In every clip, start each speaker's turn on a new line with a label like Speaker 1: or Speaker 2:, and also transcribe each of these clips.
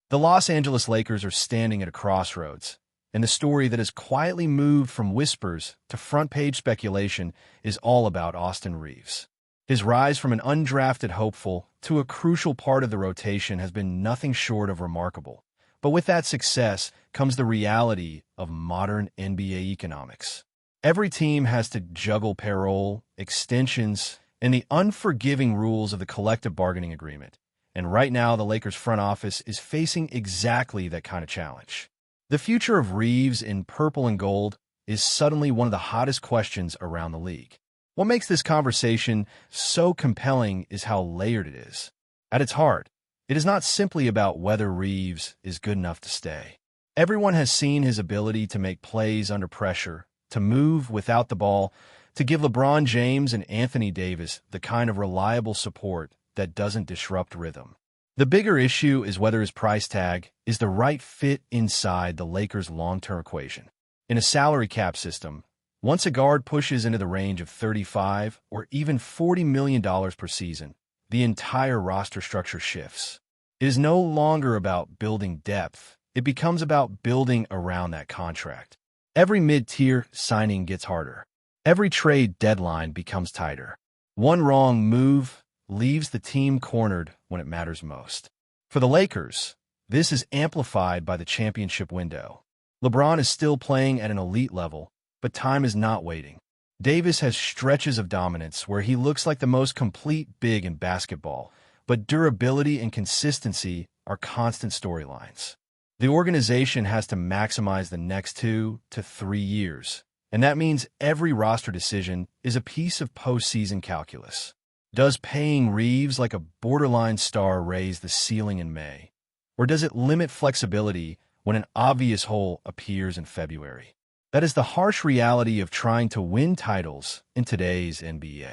Speaker 1: The Los Angeles Lakers are standing at a crossroads, and the story that has quietly moved from whispers to front-page speculation is all about Austin Reeves. His rise from an undrafted hopeful to a crucial part of the rotation has been nothing short of remarkable. But with that success comes the reality of modern NBA economics. Every team has to juggle payroll, extensions, and the unforgiving rules of the collective bargaining agreement. And right now, the Lakers front office is facing exactly that kind of challenge. The future of Reeves in purple and gold is suddenly one of the hottest questions around the league. What makes this conversation so compelling is how layered it is. At its heart, it is not simply about whether Reeves is good enough to stay. Everyone has seen his ability to make plays under pressure, to move without the ball, to give LeBron James and Anthony Davis the kind of reliable support that doesn't disrupt rhythm. The bigger issue is whether his price tag is the right fit inside the Lakers' long-term equation. In a salary cap system, once a guard pushes into the range of $35 or even $40 million per season, the entire roster structure shifts. It is no longer about building depth. It becomes about building around that contract. Every mid-tier signing gets harder. Every trade deadline becomes tighter. One wrong move leaves the team cornered when it matters most. For the Lakers, this is amplified by the championship window. LeBron is still playing at an elite level, but time is not waiting. Davis has stretches of dominance where he looks like the most complete big in basketball, but durability and consistency are constant storylines. The organization has to maximize the next 2 to 3 years, and that means every roster decision is a piece of postseason calculus. Does paying Reeves like a borderline star raise the ceiling in May? Or does it limit flexibility when an obvious hole appears in February? That is the harsh reality of trying to win titles in today's NBA.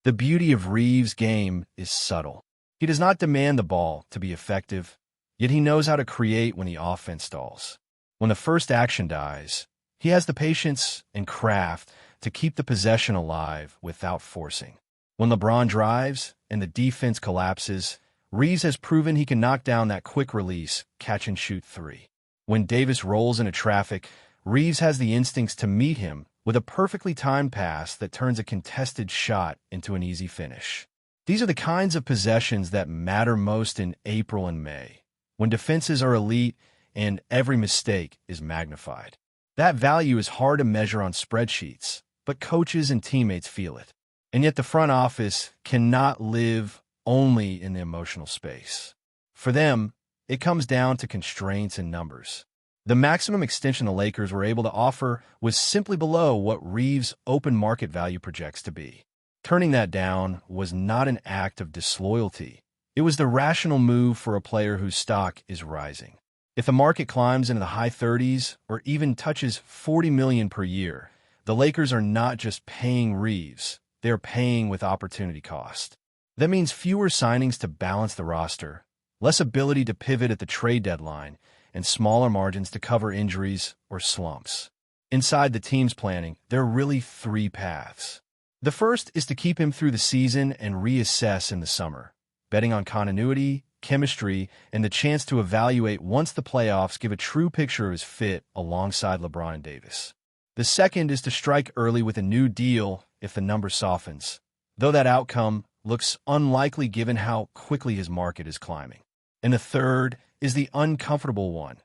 Speaker 1: The beauty of Reeves' game is subtle. He does not demand the ball to be effective, yet he knows how to create when the offense stalls. When the first action dies, he has the patience and craft to keep the possession alive without forcing. When LeBron drives and the defense collapses, Reeves has proven he can knock down that quick release, catch-and-shoot three. When Davis rolls into traffic, Reeves has the instincts to meet him with a perfectly timed pass that turns a contested shot into an easy finish. These are the kinds of possessions that matter most in April and May, when defenses are elite and every mistake is magnified. That value is hard to measure on spreadsheets, but coaches and teammates feel it. And yet the front office cannot live only in the emotional space. For them, it comes down to constraints and numbers. The maximum extension the Lakers were able to offer was simply below what Reeves' open market value projects to be. Turning that down was not an act of disloyalty. It was the rational move for a player whose stock is rising. If the market climbs into the high 30s or even touches $40 million per year, the Lakers are not just paying Reeves. They're paying with opportunity cost. That means fewer signings to balance the roster, less ability to pivot at the trade deadline, and smaller margins to cover injuries or slumps. Inside the team's planning, there are really 3 paths. The first is to keep him through the season and reassess in the summer, betting on continuity, chemistry, and the chance to evaluate once the playoffs give a true picture of his fit alongside LeBron and Davis. The second is to strike early with a new deal if the number softens, though that outcome looks unlikely given how quickly his market is climbing. And the third is the uncomfortable one.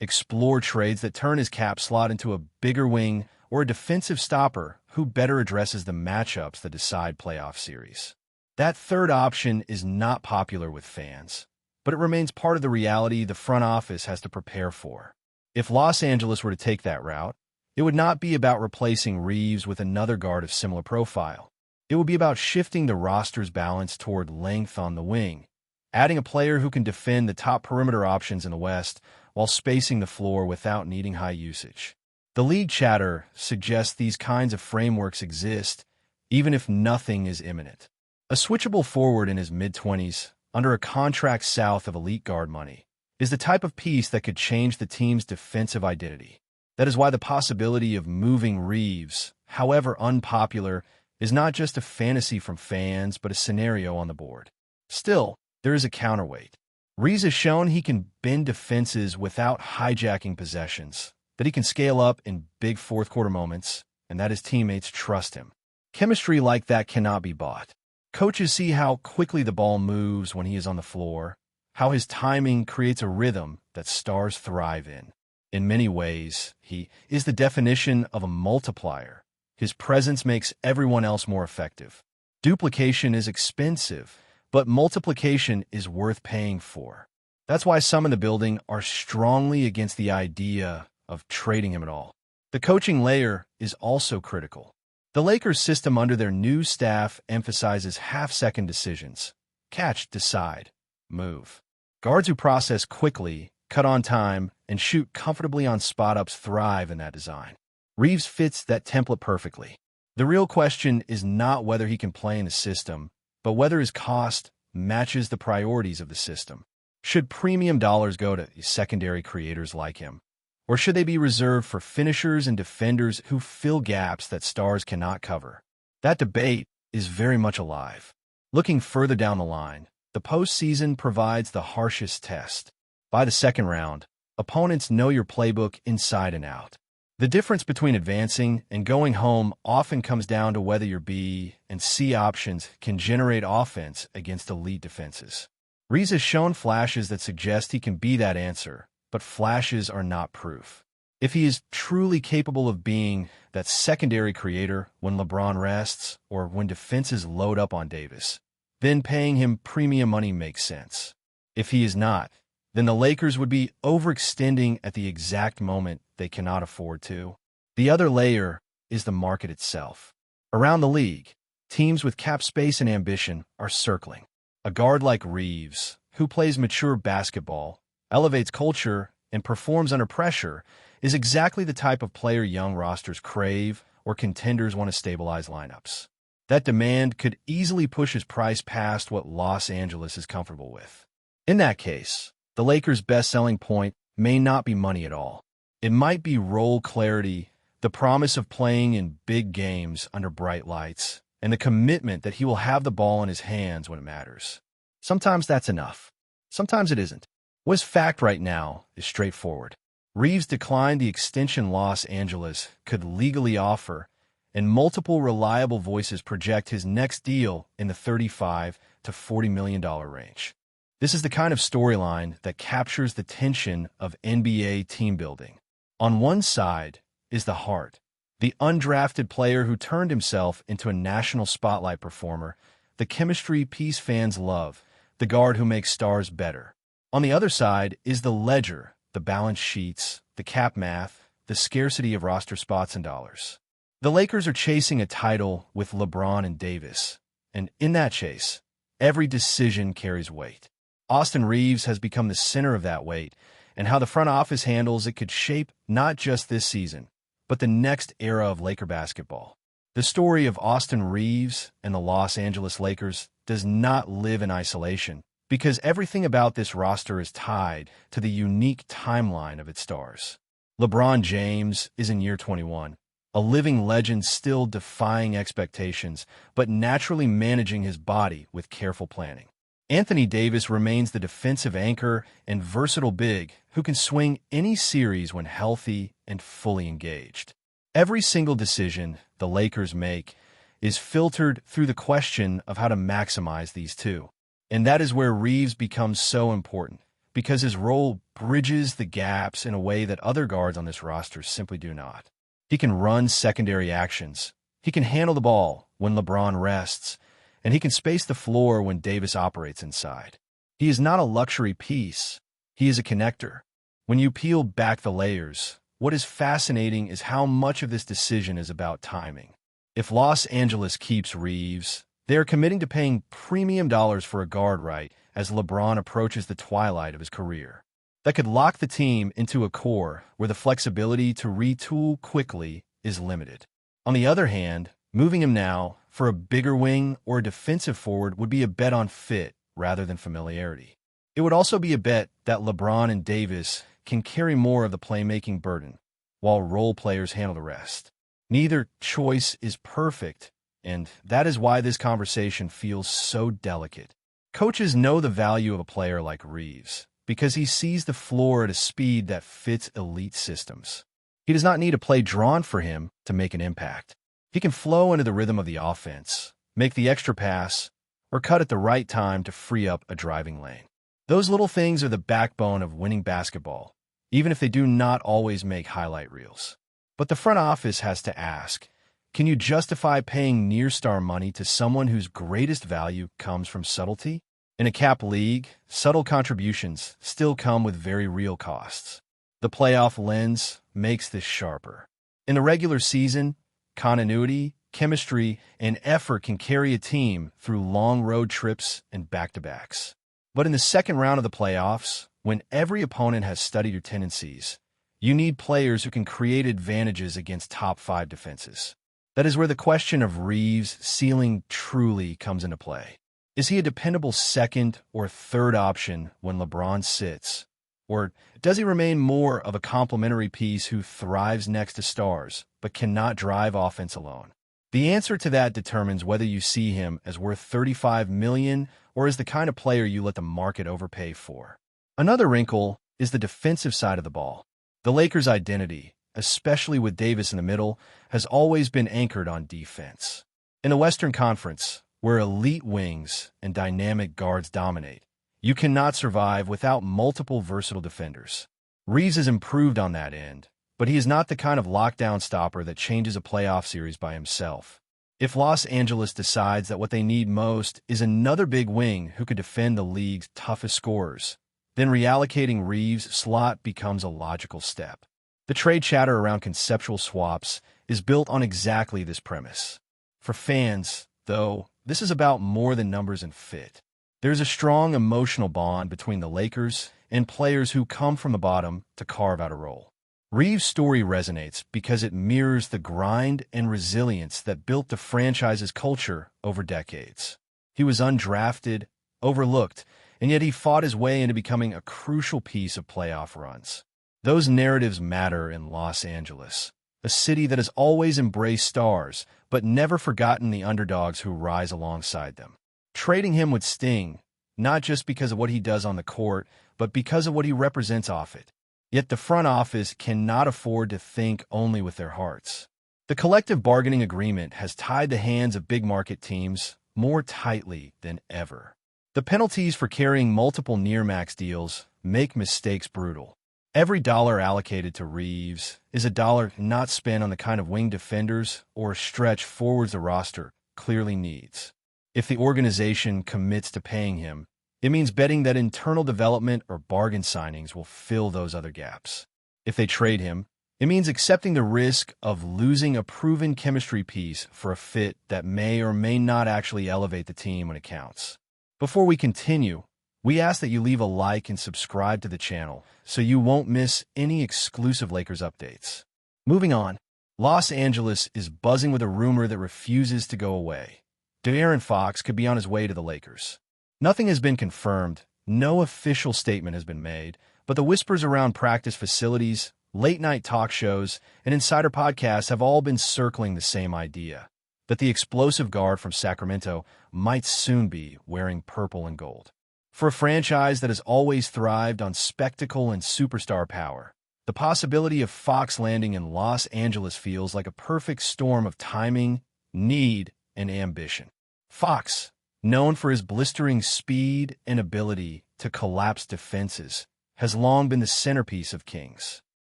Speaker 1: Explore trades that turn his cap slot into a bigger wing or a defensive stopper who better addresses the matchups that decide playoff series. That third option is not popular with fans, but it remains part of the reality the front office has to prepare for. If Los Angeles were to take that route, it would not be about replacing Reeves with another guard of similar profile. It would be about shifting the roster's balance toward length on the wing, adding a player who can defend the top perimeter options in the West while spacing the floor without needing high usage. The league chatter suggests these kinds of frameworks exist, even if nothing is imminent. A switchable forward in his mid-20s, under a contract south of elite guard money, is the type of piece that could change the team's defensive identity. That is why the possibility of moving Reeves, however unpopular, is not just a fantasy from fans, but a scenario on the board. Still, there is a counterweight. Reeves has shown he can bend defenses without hijacking possessions, that he can scale up in big fourth-quarter moments, and that his teammates trust him. Chemistry like that cannot be bought. Coaches see how quickly the ball moves when he is on the floor, how his timing creates a rhythm that stars thrive in. In many ways, he is the definition of a multiplier. His presence makes everyone else more effective. Duplication is expensive, but multiplication is worth paying for. That's why some in the building are strongly against the idea of trading him at all. The coaching layer is also critical. The Lakers system under their new staff emphasizes half-second decisions. Catch, decide, move. Guards who process quickly, cut on time, and shoot comfortably on spot-ups thrive in that design. Reeves fits that template perfectly. The real question is not whether he can play in the system, but whether his cost matches the priorities of the system. Should premium dollars go to secondary creators like him? Or should they be reserved for finishers and defenders who fill gaps that stars cannot cover? That debate is very much alive. Looking further down the line, the postseason provides the harshest test. By the second round, opponents know your playbook inside and out. The difference between advancing and going home often comes down to whether your B and C options can generate offense against elite defenses. Reeves has shown flashes that suggest he can be that answer, but flashes are not proof. If he is truly capable of being that secondary creator when LeBron rests or when defenses load up on Davis, then paying him premium money makes sense. If he is not, then the Lakers would be overextending at the exact moment they cannot afford to. The other layer is the market itself. Around the league, teams with cap space and ambition are circling. A guard like Reeves, who plays mature basketball, elevates culture, and performs under pressure, is exactly the type of player young rosters crave or contenders want to stabilize lineups. That demand could easily push his price past what Los Angeles is comfortable with. In that case, the Lakers' best selling point may not be money at all. It might be role clarity, the promise of playing in big games under bright lights, and the commitment that he will have the ball in his hands when it matters. Sometimes that's enough. Sometimes it isn't. What is fact right now is straightforward. Reeves declined the extension Los Angeles could legally offer, and multiple reliable voices project his next deal in the $35 to $40 million range. This is the kind of storyline that captures the tension of NBA team building. On one side is the heart, the undrafted player who turned himself into a national spotlight performer, the chemistry piece fans love, the guard who makes stars better. On the other side is the ledger, the balance sheets, the cap math, the scarcity of roster spots and dollars. The Lakers are chasing a title with LeBron and Davis, and in that chase, every decision carries weight. Austin Reeves has become the center of that weight, and how the front office handles it could shape not just this season, but the next era of Laker basketball. The story of Austin Reeves and the Los Angeles Lakers does not live in isolation, because everything about this roster is tied to the unique timeline of its stars. LeBron James is in year 21, a living legend still defying expectations, but naturally managing his body with careful planning. Anthony Davis remains the defensive anchor and versatile big who can swing any series when healthy and fully engaged. Every single decision the Lakers make is filtered through the question of how to maximize these two. And that is where Reeves becomes so important, because his role bridges the gaps in a way that other guards on this roster simply do not. He can run secondary actions. He can handle the ball when LeBron rests, and he can space the floor when Davis operates inside. He is not a luxury piece. He is a connector. When you peel back the layers, what is fascinating is how much of this decision is about timing. If Los Angeles keeps Reeves, they are committing to paying premium dollars for a guard right as LeBron approaches the twilight of his career. That could lock the team into a core where the flexibility to retool quickly is limited. On the other hand, moving him now for a bigger wing or a defensive forward would be a bet on fit rather than familiarity. It would also be a bet that LeBron and Davis can carry more of the playmaking burden, while role players handle the rest. Neither choice is perfect, and that is why this conversation feels so delicate. Coaches know the value of a player like Reeves because he sees the floor at a speed that fits elite systems. He does not need a play drawn for him to make an impact. He can flow into the rhythm of the offense, make the extra pass, or cut at the right time to free up a driving lane. Those little things are the backbone of winning basketball, even if they do not always make highlight reels. But the front office has to ask, can you justify paying near-star money to someone whose greatest value comes from subtlety? In a cap league, subtle contributions still come with very real costs. The playoff lens makes this sharper. In the regular season, continuity, chemistry, and effort can carry a team through long road trips and back-to-backs. But in the second round of the playoffs, when every opponent has studied your tendencies, you need players who can create advantages against top 5 defenses. That is where the question of Reeves' ceiling truly comes into play. Is he a dependable second or third option when LeBron sits? Or does he remain more of a complementary piece who thrives next to stars but cannot drive offense alone? The answer to that determines whether you see him as worth $35 million or as the kind of player you let the market overpay for. Another wrinkle is the defensive side of the ball. The Lakers' identity, especially with Davis in the middle, has always been anchored on defense. In the Western Conference, where elite wings and dynamic guards dominate, you cannot survive without multiple versatile defenders. Reeves has improved on that end, but he is not the kind of lockdown stopper that changes a playoff series by himself. If Los Angeles decides that what they need most is another big wing who could defend the league's toughest scorers, then reallocating Reeves' slot becomes a logical step. The trade chatter around conceptual swaps is built on exactly this premise. For fans, though, this is about more than numbers and fit. There's a strong emotional bond between the Lakers and players who come from the bottom to carve out a role. Reeves' story resonates because it mirrors the grind and resilience that built the franchise's culture over decades. He was undrafted, overlooked, and yet he fought his way into becoming a crucial piece of playoff runs. Those narratives matter in Los Angeles, a city that has always embraced stars, but never forgotten the underdogs who rise alongside them. Trading him would sting, not just because of what he does on the court, but because of what he represents off it. Yet the front office cannot afford to think only with their hearts. The collective bargaining agreement has tied the hands of big market teams more tightly than ever. The penalties for carrying multiple near-max deals make mistakes brutal. Every dollar allocated to Reeves is a dollar not spent on the kind of wing defenders or stretch forwards the roster clearly needs. If the organization commits to paying him, it means betting that internal development or bargain signings will fill those other gaps. If they trade him, it means accepting the risk of losing a proven chemistry piece for a fit that may or may not actually elevate the team when it counts. Before we continue, we ask that you leave a like and subscribe to the channel so you won't miss any exclusive Lakers updates. Moving on, Los Angeles is buzzing with a rumor that refuses to go away. De'Aaron Fox could be on his way to the Lakers. Nothing has been confirmed, no official statement has been made, but the whispers around practice facilities, late-night talk shows, and insider podcasts have all been circling the same idea, that the explosive guard from Sacramento might soon be wearing purple and gold. For a franchise that has always thrived on spectacle and superstar power, the possibility of Fox landing in Los Angeles feels like a perfect storm of timing, need, and ambition. Fox, known for his blistering speed and ability to collapse defenses, has long been the centerpiece of Kings.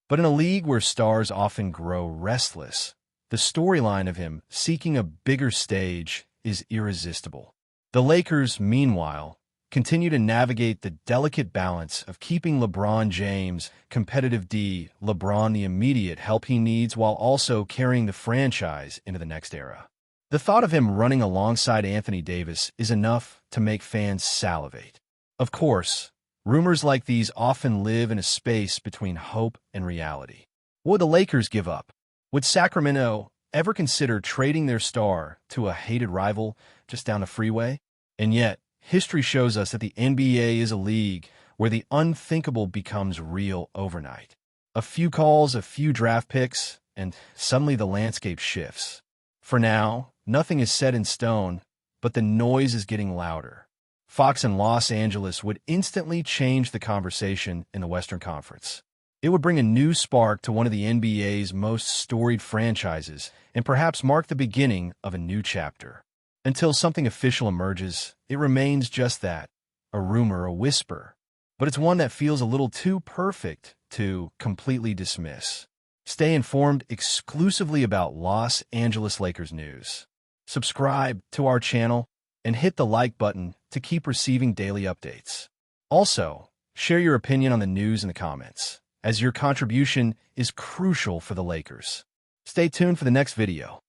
Speaker 1: But in a league where stars often grow restless, the storyline of him seeking a bigger stage is irresistible. The Lakers, meanwhile, continue to navigate the delicate balance of keeping LeBron James, competitive D, LeBron the immediate help he needs while also carrying the franchise into the next era. The thought of him running alongside Anthony Davis is enough to make fans salivate. Of course, rumors like these often live in a space between hope and reality. What would the Lakers give up? Would Sacramento ever consider trading their star to a hated rival just down the freeway? And yet, history shows us that the NBA is a league where the unthinkable becomes real overnight. A few calls, a few draft picks, and suddenly the landscape shifts. For now, nothing is set in stone, but the noise is getting louder. Fox in Los Angeles would instantly change the conversation in the Western Conference. It would bring a new spark to one of the NBA's most storied franchises and perhaps mark the beginning of a new chapter. Until something official emerges, it remains just that, a rumor, a whisper. But it's one that feels a little too perfect to completely dismiss. Stay informed exclusively about Los Angeles Lakers news. Subscribe to our channel and hit the like button to keep receiving daily updates. Also, share your opinion on the news in the comments, as your contribution is crucial for the Lakers. Stay tuned for the next video.